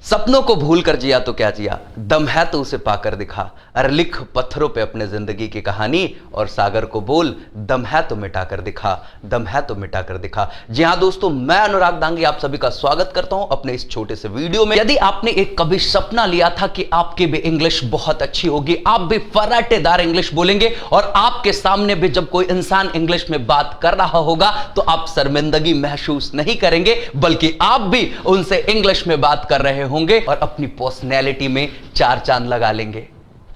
सपनों को भूल कर जिया तो क्या जिया, दम है तो उसे पाकर दिखा। अरे लिख पत्थरों पे अपने जिंदगी की कहानी और सागर को बोल, दम है तो मिटा कर दिखा, दम है तो मिटा कर दिखा। जी हाँ दोस्तों, मैं अनुराग दांगी आप सभी का स्वागत करता हूं अपने इस छोटे से वीडियो में। यदि आपने एक कभी सपना लिया था कि आपकी भी इंग्लिश बहुत अच्छी होगी, आप भी फर्राटेदार इंग्लिश बोलेंगे और आपके सामने भी जब कोई इंसान इंग्लिश में बात कर रहा होगा तो आप शर्मिंदगी महसूस नहीं करेंगे, बल्कि आप भी उनसे इंग्लिश में बात कर रहे होंगे और अपनी पर्सनैलिटी में चार चांद लगा लेंगे।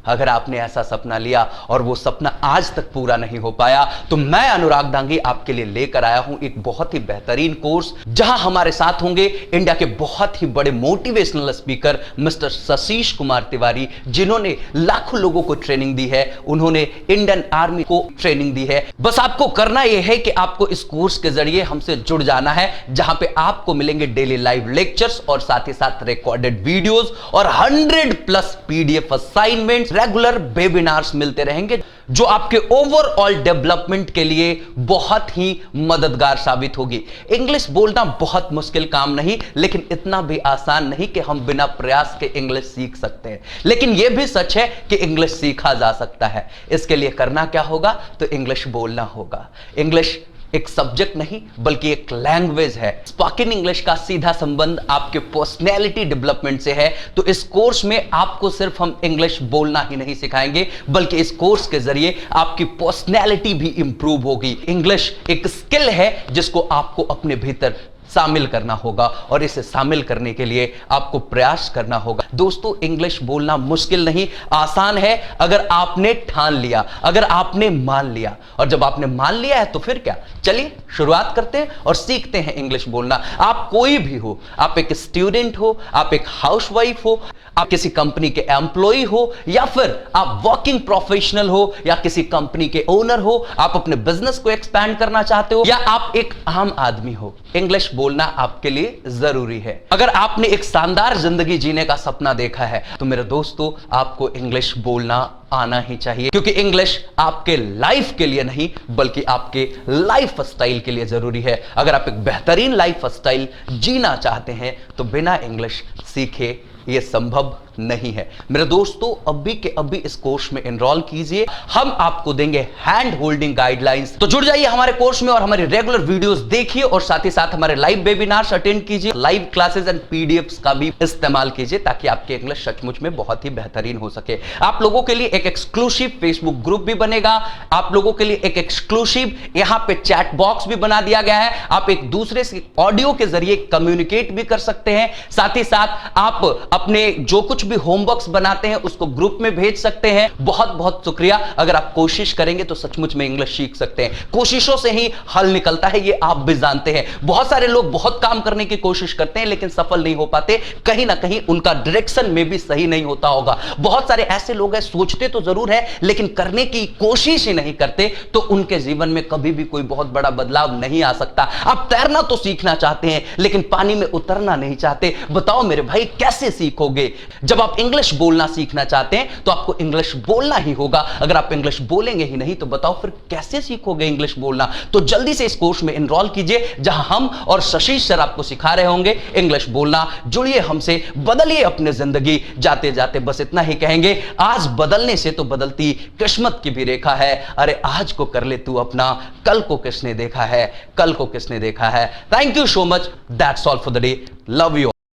अगर आपने ऐसा सपना लिया और वो सपना आज तक पूरा नहीं हो पाया, तो मैं अनुराग दांगी आपके लिए लेकर आया हूं एक बहुत ही बेहतरीन कोर्स, जहां हमारे साथ होंगे इंडिया के बहुत ही बड़े motivational speaker mister Sashish Kumar Tiwari, जिन्होंने लाखों लोगों को ट्रेनिंग दी है। उन्होंने इंडियन आर्मी को ट्रेनिंग दी है। बस आपको करना यह है कि आपको इस कोर्स के जरिए हमसे जुड़ जाना है, जहां पे आपको मिलेंगे डेली लाइव लेक्चर्स और साथ ही साथ रिकॉर्डेड वीडियोस और 100+ पीडीएफ असाइनमेंट्स, रेगुलर वेबिनार्स मिलते रहेंगे, जो आपके ओवरऑल डेवलपमेंट के लिए बहुत ही मददगार साबित होगी। इंग्लिश बोलना बहुत मुश्किल काम नहीं, लेकिन इतना भी आसान नहीं कि हम बिना प्रयास के इंग्लिश सीख सकते हैं। लेकिन यह भी सच है कि इंग्लिश सीखा जा सकता है। इसके लिए करना क्या होगा, तो इंग्लिश बोलना होगा। इंग्लिश एक सब्जेक्ट नहीं बल्कि एक लैंग्वेज है। स्पोकन इंग्लिश का सीधा संबंध आपके पर्सनैलिटी डेवलपमेंट से है। तो इस कोर्स में आपको सिर्फ हम इंग्लिश बोलना ही नहीं सिखाएंगे, बल्कि इस कोर्स के जरिए आपकी पर्सनैलिटी भी इंप्रूव होगी। इंग्लिश एक स्किल है जिसको आपको अपने भीतर शामिल करना होगा और इसे शामिल करने के लिए आपको प्रयास करना होगा। दोस्तों, इंग्लिश बोलना मुश्किल नहीं, आसान है अगर आपने ठान लिया, अगर आपने मान लिया। और जब आपने मान लिया है तो फिर क्या, चलिए शुरुआत करते हैं और सीखते हैं इंग्लिश बोलना। आप कोई भी हो, आप एक स्टूडेंट हो, आप एक हाउसवाइफ हो, आप किसी कंपनी के एम्प्लॉय हो, या फिर आप वर्किंग प्रोफेशनल हो, या किसी कंपनी के ओनर हो, आप अपने बिजनेस को एक्सपैंड करना चाहते हो, या आप एक आम आदमी हो, इंग्लिश बोलना आपके लिए जरूरी है। अगर आपने एक शानदार जिंदगी जीने का सपना देखा है, तो मेरे दोस्तों आपको इंग्लिश बोलना आना ही चाहिए, क्योंकि इंग्लिश आपके लाइफ के लिए नहीं बल्कि आपके लाइफ स्टाइल के लिए जरूरी है। अगर आप एक बेहतरीन लाइफ स्टाइल जीना चाहते हैं तो बिना इंग्लिश सीखे यह संभव नहीं है। मेरे दोस्तों, अभी के अभी इस कोर्स में एनरोल कीजिए। हम आपको देंगे हैंड होल्डिंग गाइडलाइंस। तो जुड़ जाइए हमारे कोर्स में और हमारी रेगुलर वीडियोस देखिए और साथ ही साथ हमारे लाइव वेबिनार्स अटेंड कीजिए। लाइव क्लासेस एंड पीडीएफ्स का भी इस्तेमाल कीजिए ताकि आपकी इंग्लिश सचमुच में बहुत ही बेहतरीन हो सके। आप लोगों के लिए एक एक्सक्लूसिव फेसबुक ग्रुप भी बनेगा। आप लोगों के लिए एक एक्सक्लूसिव यहां पे चैट बॉक्स भी बना दिया गया है। आप एक दूसरे से ऑडियो के जरिए कम्युनिकेट भी कर सकते हैं। साथ ही साथ आप अपने जो कुछ भी होमवर्क्स बनाते हैं उसको ग्रुप में भेज सकते हैं। बहुत बहुत शुक्रिया। अगर आप कोशिश करेंगे तो सचमुच में इंग्लिश सीख सकते हैं। कोशिशों से ही हल निकलता है, ये आप भी जानते हैं। बहुत सारे लोग बहुत काम करने की कोशिश करते हैं लेकिन सफल नहीं हो पाते। कहीं ना कहीं उनका डायरेक्शन में भी सही नहीं होता होगा। बहुत सारे ऐसे लोग हैं, सोचते तो जरूर है लेकिन करने की कोशिश ही नहीं करते, तो उनके जीवन में कभी भी कोई बहुत बड़ा बदलाव नहीं आ सकता। आप तैरना तो सीखना चाहते हैं लेकिन पानी में उतरना नहीं चाहते। बताओ मेरे भाई, कैसे सीखोगे? जब आप इंग्लिश बोलना सीखना चाहते हैं तो आपको इंग्लिश बोलना ही होगा। अगर आप इंग्लिश बोलेंगे ही नहीं तो बताओ फिर कैसे सीखोगे इंग्लिश बोलना? तो जल्दी से इस कोर्स में एनरोल कीजिए, जहां हम और शशीष सर आपको सिखा रहे होंगे इंग्लिश बोलना। जुड़िए हमसे, बदलिए अपनी जिंदगी। जाते जाते बस इतना ही कहेंगे, आज बदलने से तो बदलती किस्मत की भी रेखा है। अरे आज को कर ले तू अपना, कल को किसने देखा है, कल को किसने देखा है। Thank you so much. That's all for the day. Love you.